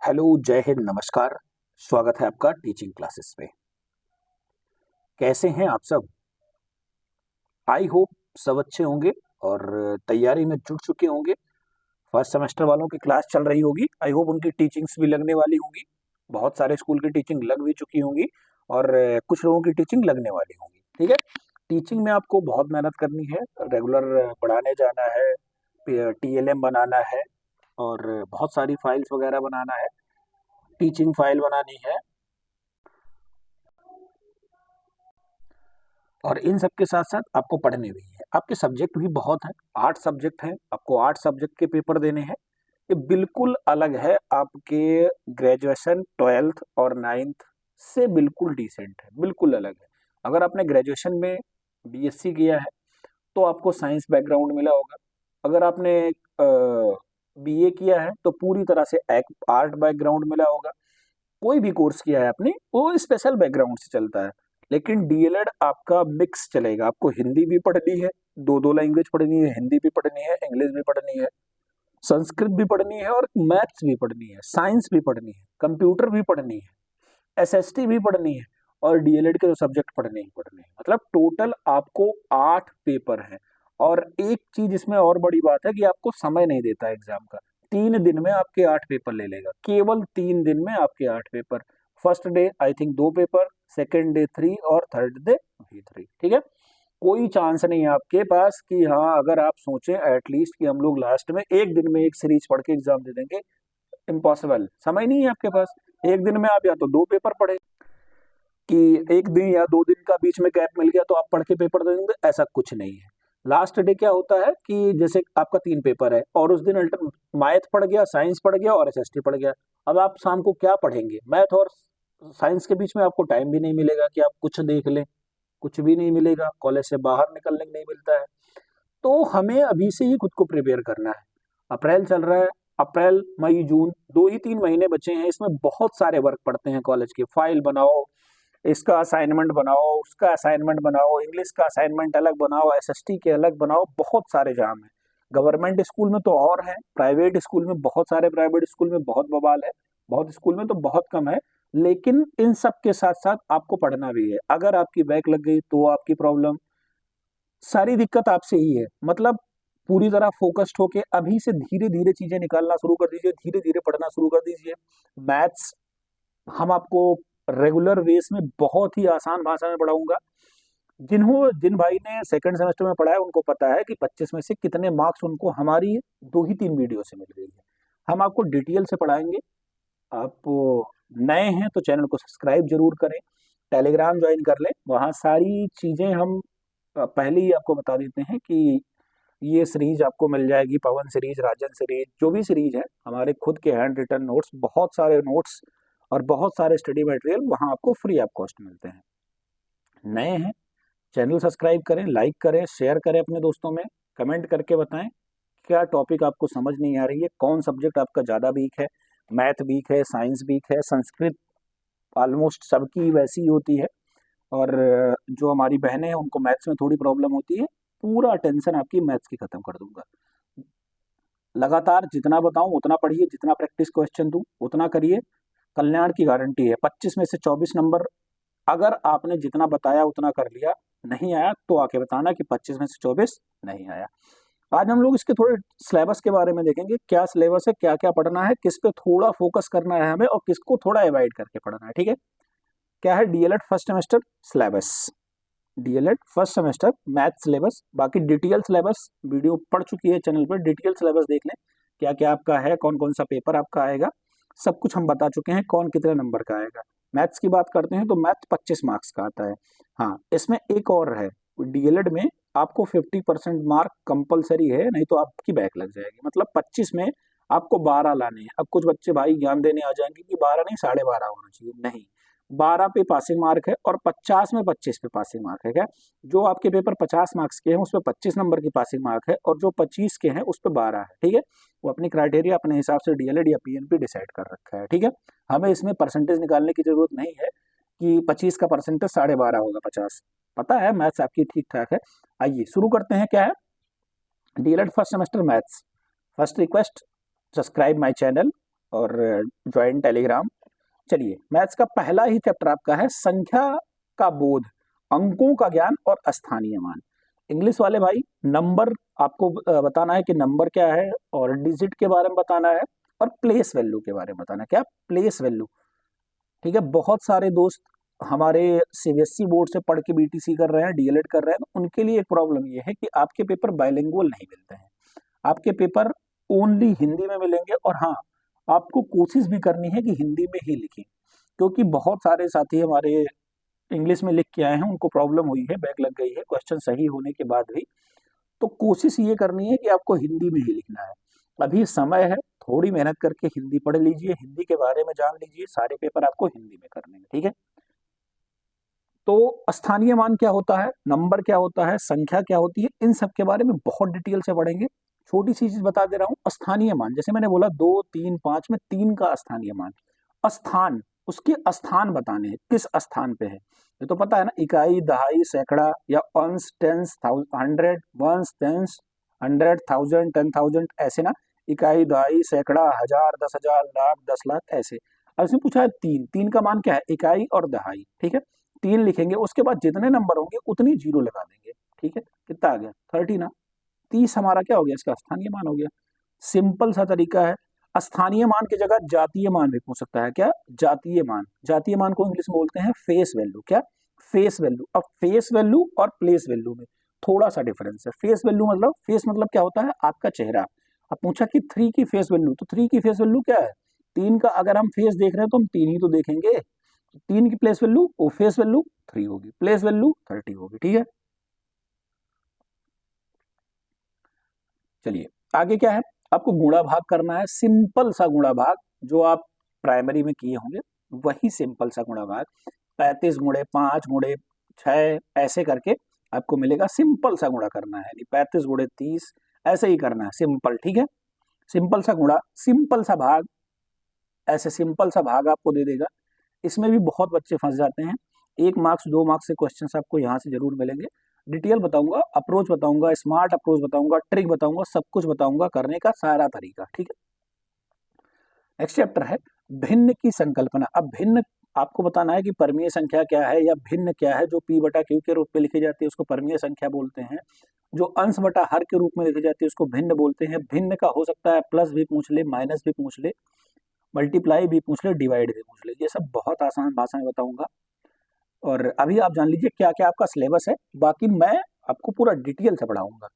Hello, जय हिंद, नमस्कार। स्वागत है आपका टीचिंग क्लासेस पे। कैसे हैं आप सब? आई होप सब अच्छे होंगे और तैयारी में जुट चुके होंगे। फर्स्ट सेमेस्टर वालों की क्लास चल रही होगी। आई होप उनकी टीचिंग्स भी लगने वाली होंगी। बहुत सारे स्कूल की टीचिंग लग भी चुकी होंगी और कुछ लोगों की टीचिंग लगने वाली होंगी। ठीक है। टीचिंग में आपको बहुत मेहनत करनी है। रेगुलर पढ़ाने जाना है, टीएलएम बनाना है और बहुत सारी फाइल्स वगैरह बनाना है। टीचिंग फाइल बनानी है और इन सब के साथ साथ आपको पढ़ने भी है। आपके सब्जेक्ट भी बहुत हैं, 8 सब्जेक्ट हैं। आपको 8 सब्जेक्ट के पेपर देने हैं। ये बिल्कुल अलग है आपके ग्रेजुएशन 12th और 9th से, बिल्कुल डिसेंट है, बिल्कुल अलग है। अगर आपने ग्रेजुएशन में बीएससी किया है तो आपको साइंस बैकग्राउंड मिला होगा। अगर आपने बीए किया है तो पूरी तरह से एक आर्ट बैकग्राउंड मिला होगा। कोई भी कोर्स किया है आपने, वो स्पेशल बैकग्राउंड से चलता है। लेकिन डीएलएड आपका मिक्स चलेगा। आपको हिंदी भी पढ़नी है, दो दो लैंग्वेज पढ़नी है, हिंदी भी पढ़नी है, इंग्लिश भी पढ़नी है, संस्कृत भी पढ़नी है और मैथ्स भी पढ़नी है, साइंस भी पढ़नी है, कंप्यूटर भी पढ़नी है, एसएसटी भी पढ़नी है और डीएलएड के तो सब्जेक्ट पढ़ने ही पढ़ने हैं। मतलब टोटल आपको 8 पेपर हैं। और एक चीज इसमें और बड़ी बात है कि आपको समय नहीं देता एग्जाम का। 3 दिन में आपके 8 पेपर ले लेगा, केवल 3 दिन में आपके 8 paper. First day I think 2 paper, second day 3 और थर्ड डे भी 3। ठीक है। कोई चांस नहीं है आपके पास कि हाँ, अगर आप सोचें एटलीस्ट कि हम लोग लास्ट में एक दिन में एक सीरीज पढ़ के एग्जाम दे देंगे, इम्पॉसिबल। समय नहीं है आपके पास। एक दिन में आप या तो 2 पेपर पढ़े कि एक दिन या 2 दिन का बीच में गैप मिल गया तो आप पढ़ के पेपर दे देंगे, ऐसा कुछ नहीं है। लास्ट डे क्या होता है कि जैसे आपका 3 पेपर है और उस दिन अल्टर मैथ पढ़ गया, साइंस पढ़ गया और एसएसटी पढ़ गया। अब आप शाम को क्या पढ़ेंगे? मैथ और साइंस के बीच में आपको टाइम भी नहीं मिलेगा कि आप कुछ देख लें। कुछ भी नहीं मिलेगा, कॉलेज से बाहर निकलने को नहीं मिलता है। तो हमें अभी से ही खुद को प्रिपेयर करना है। अप्रैल चल रहा है, अप्रैल मई जून 2 ही 3 महीने बचे हैं। इसमें बहुत सारे वर्क पड़ते हैं कॉलेज के। फाइल बनाओ, इसका असाइनमेंट बनाओ, उसका असाइनमेंट बनाओ, इंग्लिश का असाइनमेंट अलग बनाओ, एसएसटी के अलग बनाओ। बहुत सारे जाम है। गवर्नमेंट स्कूल में तो और है, प्राइवेट स्कूल में बहुत सारे, प्राइवेट स्कूल में बहुत बवाल है, बहुत स्कूल में तो बहुत कम है। लेकिन इन सब के साथ साथ आपको पढ़ना भी है। अगर आपकी बैक लग गई तो आपकी प्रॉब्लम, सारी दिक्कत आपसे ही है। मतलब पूरी तरह फोकस्ड होके अभी से धीरे धीरे चीजें निकालना शुरू कर दीजिए, धीरे धीरे पढ़ना शुरू कर दीजिए। मैथ्स हम आपको रेगुलर बेस में बहुत ही आसान भाषा में पढ़ाऊंगा। जिन भाई ने सेकंड सेमेस्टर में पढ़ा है उनको पता है कि 25 में से कितने मार्क्स उनको हमारी 2 ही 3 वीडियो से मिल रही है। हम आपको डिटेल से पढ़ाएंगे। आप नए हैं तो चैनल को सब्सक्राइब जरूर करें, टेलीग्राम ज्वाइन कर लें। वहाँ सारी चीजें हम पहले ही आपको बता देते हैं कि ये सीरीज आपको मिल जाएगी, पवन सीरीज, राजन सीरीज, जो भी सीरीज है। हमारे खुद के हैंड रिटन नोट्स, बहुत सारे नोट्स और बहुत सारे स्टडी मटेरियल वहाँ आपको फ्री ऑफ कॉस्ट मिलते हैं। नए हैं, चैनल सब्सक्राइब करें, लाइक करें, शेयर करें अपने दोस्तों में। कमेंट करके बताएं क्या टॉपिक आपको समझ नहीं आ रही है, कौन सब्जेक्ट आपका ज़्यादा वीक है। मैथ वीक है, साइंस वीक है, संस्कृत ऑलमोस्ट सबकी वैसी ही होती है। और जो हमारी बहनें हैं उनको मैथ्स में थोड़ी प्रॉब्लम होती है। पूरा टेंशन आपकी मैथ्स की खत्म कर दूंगा। लगातार जितना बताऊं उतना पढ़िए, जितना प्रैक्टिस क्वेश्चन दूं उतना करिए। कल्याण की गारंटी है। 25 में से 24 नंबर, अगर आपने जितना बताया उतना कर लिया, नहीं आया तो आके बताना कि 25 में से 24 नहीं आया। आज हम लोग इसके थोड़े सिलेबस के बारे में देखेंगे, क्या सिलेबस है, क्या क्या पढ़ना है, किस पे थोड़ा फोकस करना है हमें और किसको थोड़ा अवॉइड करके पढ़ना है। ठीक है। क्या है DElEd first semester syllabus? DElEd first semester math syllabus. बाकी डिटेल सिलेबस वीडियो पढ़ चुकी है चैनल पर, डिटेल सिलेबस देख लें क्या क्या आपका है, कौन कौन सा पेपर आपका आएगा, सब कुछ हम बता चुके हैं, कौन कितने नंबर का आएगा। मैथ्स की बात करते हैं तो मैथ 25 मार्क्स का आता है। हाँ, इसमें एक और है, डीएलएड में आपको 50% मार्क कंपलसरी है, नहीं तो आपकी बैक लग जाएगी। मतलब 25 में आपको 12 लाने हैं। अब कुछ बच्चे भाई ज्ञान देने आ जाएंगे कि 12 नहीं 12.5 होना चाहिए। नहीं, 12 पे पासिंग मार्क है और 50 में 25 पे पासिंग मार्क है। क्या? जो आपके पेपर 50 मार्क्स के हैं उस पर 25 नंबर की पासिंग मार्क है और जो 25 के हैं उस पर 12 है। ठीक है। वो अपनी क्राइटेरिया अपने हिसाब से डीएलएड या पीएनपी डिसाइड कर रखा है। ठीक है। हमें इसमें परसेंटेज निकालने की जरूरत नहीं है कि 25 का परसेंटेज 12.5 होगा 50। पता है मैथ्स आपकी ठीक ठाक है। आइए शुरू करते हैं। क्या है DElEd first semester maths. First request, subscribe my channel, और ज्वाइंट टेलीग्राम। चलिए, मैथ्स का पहला ही चैप्टर आपका है संख्या का बोध, अंकों का ज्ञान और स्थानीय मान। इंग्लिश वाले भाई नंबर आपको बताना है कि नंबर क्या है, और डिजिट के बारे में बताना है, और प्लेस वैल्यू के बारे में बताना है। क्या? Place value. ठीक है, बहुत सारे दोस्त हमारे सीबीएसई बोर्ड से पढ़ के बीटीसी कर रहे हैं, डीएलएड कर रहे हैं, तो उनके लिए एक प्रॉब्लम ये है कि आपके पेपर बाइलिंगुअल नहीं मिलते हैं, आपके पेपर ओनली हिंदी में मिलेंगे। और हाँ, आपको कोशिश भी करनी है कि हिंदी में ही लिखें, क्योंकि बहुत सारे साथी हमारे इंग्लिश में लिख के आए हैं, उनको प्रॉब्लम हुई है, बैक लग गई है क्वेश्चन सही होने के बाद भी। तो कोशिश ये करनी है कि आपको हिंदी में ही लिखना है। अभी समय है, थोड़ी मेहनत करके हिंदी पढ़ लीजिए, हिंदी के बारे में जान लीजिए, सारे पेपर आपको हिंदी में करने हैं। ठीक है, तो स्थानीय मान क्या होता है, नंबर क्या होता है, संख्या क्या होती है, इन सब के बारे में बहुत डिटेल से पढ़ेंगे। छोटी सी चीज बता दे रहा हूँ, स्थानीय मान जैसे मैंने बोला 2 3 5 में 3 का स्थानीय मान, स्थान, उसके स्थान बताने हैं, किस स्थान पे है। ये तो पता है ना, इकाई, दहाई, सैकड़ा, या अंश, tens, hundred, ones, tens, hundred, thousand, 10,000, ऐसे ना, इकाई, दहाई, सैकड़ा, हजार, 10,000, लाख, 10 लाख, ऐसे। अब इसमें पूछा है तीन, तीन का मान क्या है, इकाई और दहाई। ठीक है, तीन लिखेंगे, उसके बाद जितने नंबर होंगे उतनी जीरो लगा देंगे। ठीक है, कितना आ गया, 30 ना। 30 हमारा क्या हो गया, इसका स्थानीय मान हो गया। सिंपल सा तरीका है। स्थानीय मान की जगह जातीय मान भी पूछ सकता है। क्या? जातीय मान। जातीय मान को इंग्लिश में बोलते हैं फेस वैल्यू। क्या? Face value. अब फेस वैल्यू और प्लेस वैल्यू में थोड़ा सा डिफरेंस है। फेस वैल्यू मतलब, फेस मतलब क्या होता है, आपका चेहरा। अब पूछा कि 3 की फेस वैल्यू, तो 3 की फेस वैल्यू क्या है, 3 का अगर हम फेस देख रहे हैं तो हम 3 ही तो देखेंगे। 3 की प्लेस वैल्यू, वो फेस वैल्यू 3 होगी, प्लेस वैल्यू 30 होगी। ठीक है, चलिए आगे क्या है, आपको गुणा भाग करना है। सिंपल सा गुणा भाग जो आप प्राइमरी में किए होंगे, वही सिंपल सा गुणा भाग। 35 गुणे 5 गुणे 6 ऐसे करके आपको मिलेगा। सिंपल सा गुणा करना है, 35 गुणे 30 ऐसे ही करना है, सिंपल। ठीक है, सिंपल सा गुणा, सिंपल सा भाग, ऐसे सिंपल सा भाग आपको दे देगा। इसमें भी बहुत बच्चे फंस जाते हैं। 1 मार्क्स 2 मार्क्स से क्वेश्चन आपको यहाँ से जरूर मिलेंगे। डिटेल बताऊंगा, अप्रोच बताऊंगा, स्मार्ट अप्रोच बताऊंगा, ट्रिक बताऊंगा, सब कुछ बताऊंगा, करने का सारा तरीका। ठीक है, नेक्स्ट चैप्टर है भिन्न की संकल्पना। अब भिन्न आपको बताना है कि परमीय संख्या क्या है, या भिन्न क्या है। जो p बटा q के रूप में लिखी जाती है उसको परमीय संख्या बोलते हैं। जो अंश बटा हर के रूप में लिखी जाती है उसको भिन्न बोलते हैं। भिन्न का हो सकता है प्लस भी पूछ ले, माइनस भी पूछ ले, मल्टीप्लाई भी पूछ ले, डिवाइड भी पूछ ले। ये सब बहुत आसान भाषा में बताऊंगा। और अभी आप जान लीजिए क्या क्या आपका सिलेबस है, बाकी मैं आपको पूरा डिटेल से पढ़ाऊंगा।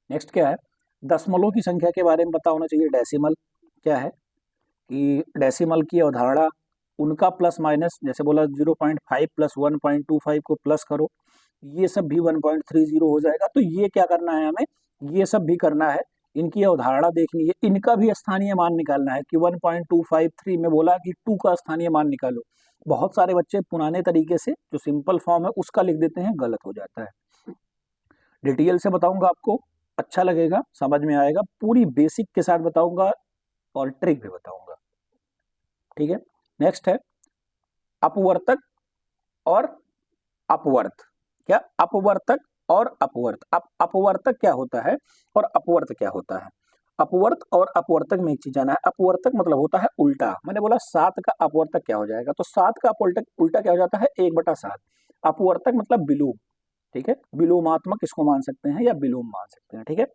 नेक्स्ट क्या है, दशमलव की संख्या के बारे में पता होना चाहिए। डेसिमल क्या है, कि डेसिमल की अवधारणा, उनका प्लस माइनस, जैसे बोला 0.5 प्लस 1.25 को प्लस करो, ये सब भी 1.30 हो जाएगा। तो ये क्या करना है हमें, ये सब भी करना है, इनकी अवधारणा देखनी है, इनका भी स्थानीय मान निकालना है। कि 1.253 में बोला कि 2 का स्थानीय मान निकालो। बहुत सारे बच्चे पुराने तरीके से जो सिंपल फॉर्म है उसका लिख देते हैं, गलत हो जाता है। डिटेल से बताऊंगा आपको, अच्छा लगेगा, समझ में आएगा, पूरी बेसिक के साथ बताऊंगा और ट्रिक भी बताऊंगा। ठीक है, नेक्स्ट है अपवर्तक और अपवर्त। क्या? अपवर्तक और अपवर्त। अपवर्तक क्या होता है और अपवर्त क्या होता है। अपवर्त और अपवर्तक में एक चीज जाना है। अपवर्तक मतलब होता है उल्टा। मैंने बोला 7 का अपवर्तक क्या हो जाएगा, तो 7 का अपवर्तक उल्टा क्या हो जाता है, 1/7। अपवर्तक मतलब विलोम। ठीक है, विलोमात्मक इसको मान सकते हैं या विलोम मान सकते हैं। ठीक है,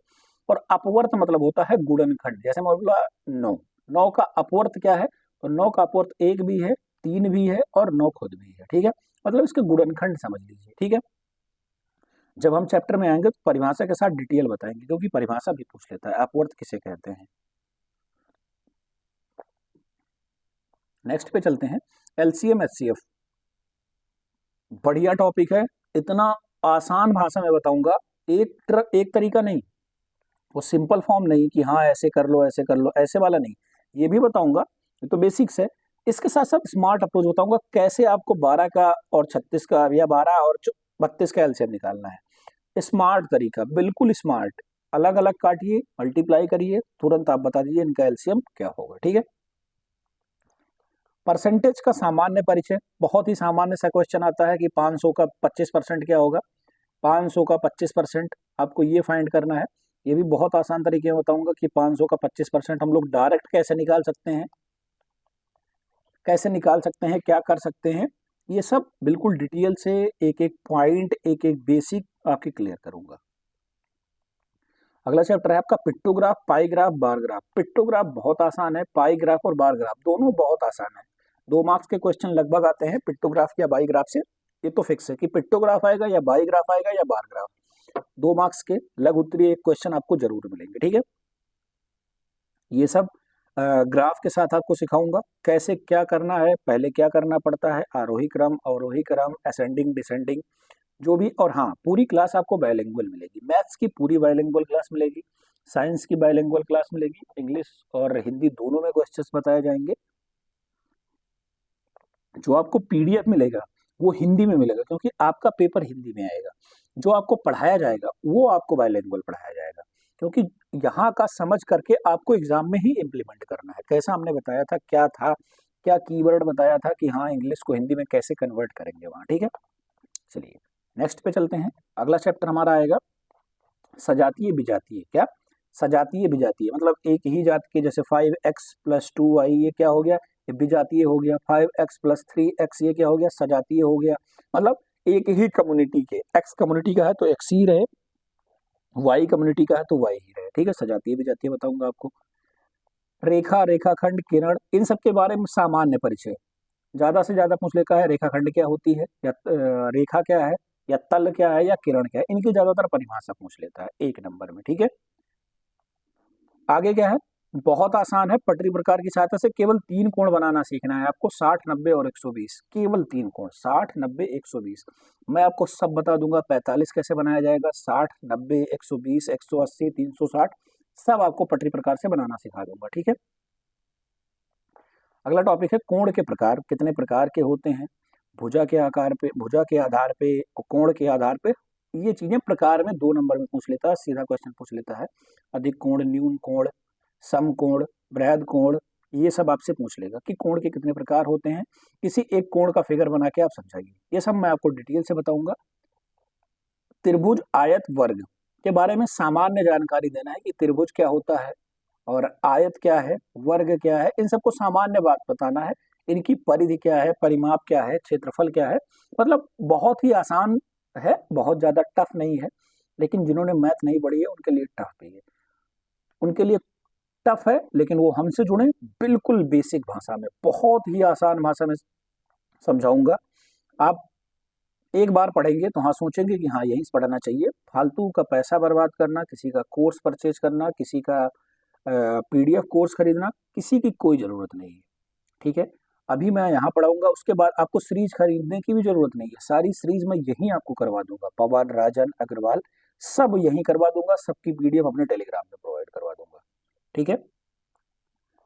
और अपवर्त मतलब होता है गुणनखंड। जैसे मैं बोला 9, 9 का अपवर्त क्या है, तो 9 का अपवर्त 1 भी है, 3 भी है और 9 खुद भी है। ठीक है, मतलब इसके गुणनखंड समझ लीजिए। ठीक है, जब हम चैप्टर में आएंगे तो परिभाषा के साथ डिटेल बताएंगे, क्योंकि परिभाषा भी पूछ लेता है अपवर्त किसे कहते हैं। नेक्स्ट पे चलते हैं, एलसीएम एचसीएफ। बढ़िया टॉपिक है, इतना आसान भाषा में बताऊंगा। एक तरीका नहीं, वो सिंपल फॉर्म नहीं कि हाँ ऐसे कर लो ऐसे कर लो, ऐसे वाला नहीं, ये भी बताऊंगा। ये तो बेसिक्स है। इसके साथ साथ स्मार्ट अप्रोच बताऊंगा, कैसे आपको 12 का और 36 का या 12 और 32 का एलसीएम निकालना है। स्मार्ट तरीका, बिल्कुल स्मार्ट। अलग अलग काटिए, मल्टीप्लाई करिए, तुरंत आप बता दीजिए इनका एलसीएम क्या होगा। ठीक है, परसेंटेज का सामान्य परिचय। बहुत ही सामान्य सा क्वेश्चन आता है कि 500 का 25% क्या होगा। 500 का 25% आपको ये फाइंड करना है ये भी बहुत आसान तरीके में बताऊंगा कि 500 का 25% हम लोग डायरेक्ट कैसे निकाल सकते हैं, क्या कर सकते हैं, ये सब बिल्कुल डिटेल से एक एक पॉइंट, एक एक बेसिक आपके क्लियर करूंगा। अगला चैप्टर है आपका पिक्टोग्राफ, पाई ग्राफ, बार ग्राफ। पिक्टोग्राफ बहुत आसान है, पाई ग्राफ और बार ग्राफ दोनों बहुत आसान है। 2 मार्क्स के क्वेश्चन लगभग आते हैं पिक्टोग्राफ या बाई ग्राफ से, ये तो फिक्स है कि पिक्टोग्राफ आएगा या बाई ग्राफ आएगा या बार ग्राफ। 2 मार्क्स के लघु उत्तरीय एक क्वेश्चन आपको जरूर मिलेंगे, ठीक है। ये सब ग्राफ के साथ आपको सिखाऊंगा कैसे क्या करना है, पहले क्या करना पड़ता है, आरोही क्रम, अवरोही क्रम, असेंडिंग डिसेंडिंग जो भी। और हाँ, पूरी क्लास आपको बायलिंगुअल मिलेगी, मैथ्स की पूरी बायलिंगुअल क्लास मिलेगी, साइंस की बायलिंगुअल क्लास मिलेगी, इंग्लिश और हिंदी दोनों में क्वेश्चंस बताए जाएंगे। जो आपको पीडीएफ मिलेगा वो हिंदी में मिलेगा क्योंकि आपका पेपर हिंदी में आएगा। जो आपको पढ़ाया जाएगा वो आपको बायलिंगुअल पढ़ाया जाएगा क्योंकि यहाँ का समझ करके आपको एग्जाम में ही इम्प्लीमेंट करना है। कैसा हमने बताया था, क्या था, क्या कीवर्ड बताया था कि हाँ इंग्लिश को हिंदी में कैसे कन्वर्ट करेंगे वहाँ, ठीक है। चलिए नेक्स्ट पे चलते हैं। अगला चैप्टर हमारा आएगा सजातीय विजातीय। क्या सजातीय विजातीय मतलब एक ही जाति के, जैसे 5x + 2y ये क्या हो गया, ये विजातीय हो गया। 5x + 3x ये क्या हो गया, सजातीय हो गया। मतलब एक ही कम्युनिटी के, x कम्युनिटी का है तो x ही रहे, y कम्युनिटी का है तो y ही रहे, ठीक है। सजातीय विजातीय बताऊंगा आपको। रेखा, रेखाखंड, किरण, इन सब के बारे में सामान्य परिचय ज्यादा से ज्यादा पूछ लेता है। रेखाखंड क्या होती है, या रेखा क्या है, या तल क्या है, या किरण क्या है, इनकी ज्यादातर परिभाषा पूछ लेता है 1 नंबर में, ठीक है। आगे क्या है, बहुत आसान है। पटरी प्रकार की सहायता से केवल 3 कोण बनाना सीखना है आपको, 60, 90 और 120। केवल 3 कोण, 60, 90, 120। मैं आपको सब बता दूंगा। 45 कैसे बनाया जाएगा, 60, 90, 120, 180, 360 सब आपको पटरी प्रकार से बनाना सिखा दूंगा, ठीक है। अगला टॉपिक है कोण के प्रकार, कितने प्रकार के होते हैं, भुजा के आकार पे, भुजा के आधार पे, कोण के आधार पे। ये चीजें प्रकार में 2 नंबर में पूछ लेता है, सीधा क्वेश्चन पूछ लेता है। अधिक कोण, न्यून कोण, सम कोण, बृहद कोण, ये सब आपसे पूछ लेगा कि कोण के कितने प्रकार होते हैं। किसी एक कोण का फिगर बना के आप समझाइए, ये सब मैं आपको डिटेल से बताऊंगा। त्रिभुज, आयत, वर्ग के बारे में सामान्य जानकारी देना है कि त्रिभुज क्या होता है और आयत क्या है, वर्ग क्या है, इन सबको सामान्य बात बताना है। इनकी परिधि क्या है, परिमाप क्या है, क्षेत्रफल क्या है। मतलब बहुत ही आसान है, बहुत ज्यादा टफ नहीं है, लेकिन जिन्होंने मैथ नहीं पढ़ी है उनके लिए टफ भी है। उनके लिए टफ है लेकिन वो हमसे जुड़े, बिल्कुल बेसिक भाषा में, बहुत ही आसान भाषा में समझाऊंगा। आप एक बार पढ़ेंगे तो हाँ सोचेंगे कि हाँ यही पढ़ना चाहिए। फालतू का पैसा बर्बाद करना, किसी का कोर्स परचेज करना, किसी का पीडीएफ कोर्स खरीदना, किसी की कोई जरूरत नहीं है, ठीक है। अभी मैं यहाँ पढ़ाऊंगा, उसके बाद आपको सीरीज खरीदने की भी जरूरत नहीं है। सारी सीरीज मैं यहीं आपको करवा दूंगा, पवन, राजन, अग्रवाल सब यहीं करवा दूंगा। सबकी पीडीएफ अपने टेलीग्राम में प्रोवाइड करवा दूंगा, ठीक है।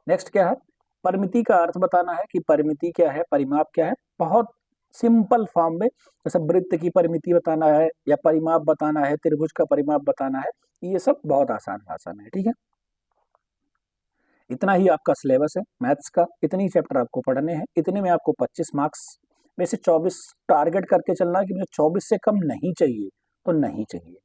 नेक्स्ट क्या है, परिमिति का अर्थ बताना है कि परिमिति क्या है, परिमाप क्या है। बहुत सिंपल फॉर्म में, जैसे वृत्त की परिमिति बताना है या परिमाप बताना है, त्रिभुज का परिमाप बताना है, ये सब बहुत आसान भाषा में है, ठीक है। इतना ही आपका सिलेबस है मैथ्स का, इतनी चैप्टर आपको पढ़ने हैं, इतने में आपको 25 मार्क्स में से 24 टारगेट करके चलना है कि मुझे 24 से कम नहीं चाहिए तो नहीं चाहिए,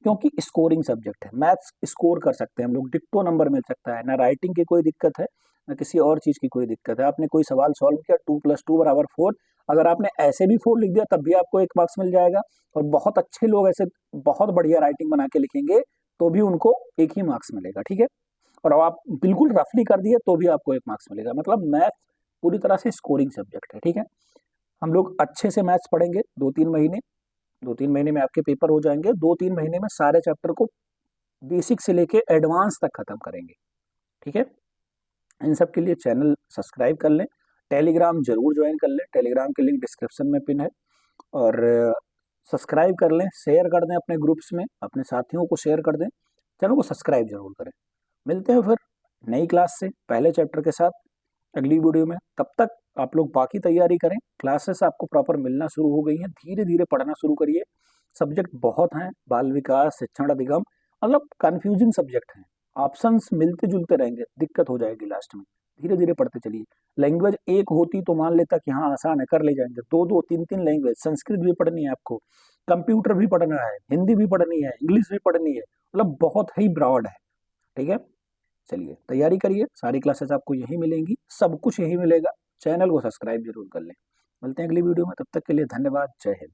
क्योंकि स्कोरिंग सब्जेक्ट है। मैथ्स स्कोर कर सकते हैं हम लोग, डिक्टो नंबर मिल सकता है, ना राइटिंग की कोई दिक्कत है ना किसी और चीज की कोई दिक्कत है। आपने कोई सवाल सॉल्व किया, 2 + 2 = 4, अगर आपने ऐसे भी 4 लिख दिया तब भी आपको 1 मार्क्स मिल जाएगा। और बहुत अच्छे लोग ऐसे बहुत बढ़िया राइटिंग बना के लिखेंगे तो भी उनको 1 ही मार्क्स मिलेगा, ठीक है। और अब आप बिल्कुल रफली कर दिए तो भी आपको 1 मार्क्स मिलेगा। मतलब मैथ पूरी तरह से स्कोरिंग सब्जेक्ट है, ठीक है। हम लोग अच्छे से मैथ्स पढ़ेंगे 2-3 महीने, 2-3 महीने में आपके पेपर हो जाएंगे। 2-3 महीने में सारे चैप्टर को बेसिक से लेके एडवांस तक खत्म करेंगे, ठीक है। इन सब के लिए चैनल सब्सक्राइब कर लें, टेलीग्राम जरूर ज्वाइन कर लें, टेलीग्राम की लिंक डिस्क्रिप्शन में पिन है। और सब्सक्राइब कर लें, शेयर कर दें अपने ग्रुप्स में, अपने साथियों को शेयर कर दें, चैनल को सब्सक्राइब जरूर करें। मिलते हैं फिर नई क्लास से पहले चैप्टर के साथ अगली वीडियो में। तब तक आप लोग बाकी तैयारी करें, क्लासेस आपको प्रॉपर मिलना शुरू हो गई हैं, धीरे धीरे पढ़ना शुरू करिए। सब्जेक्ट बहुत हैं, बाल विकास, शिक्षण अधिगम, मतलब कंफ्यूजिंग सब्जेक्ट हैं, ऑप्शंस मिलते जुलते रहेंगे, दिक्कत हो जाएगी लास्ट में। धीरे धीरे पढ़ते चलिए। लैंग्वेज एक होती तो मान लेता कि हाँ आसान है, कर ले जाएंगे। दो दो तीन तीन लैंग्वेज, संस्कृत भी पढ़नी है आपको, कंप्यूटर भी पढ़ना है, हिंदी भी पढ़नी है, इंग्लिश भी पढ़नी है, मतलब बहुत ही ब्रॉड है। ठीक है, चलिए तैयारी करिए, सारी क्लासेस आपको यहीं मिलेंगी, सब कुछ यहीं मिलेगा। चैनल को सब्सक्राइब जरूर कर लें। मिलते हैं अगली वीडियो में, तब तक के लिए धन्यवाद, जय हिंद।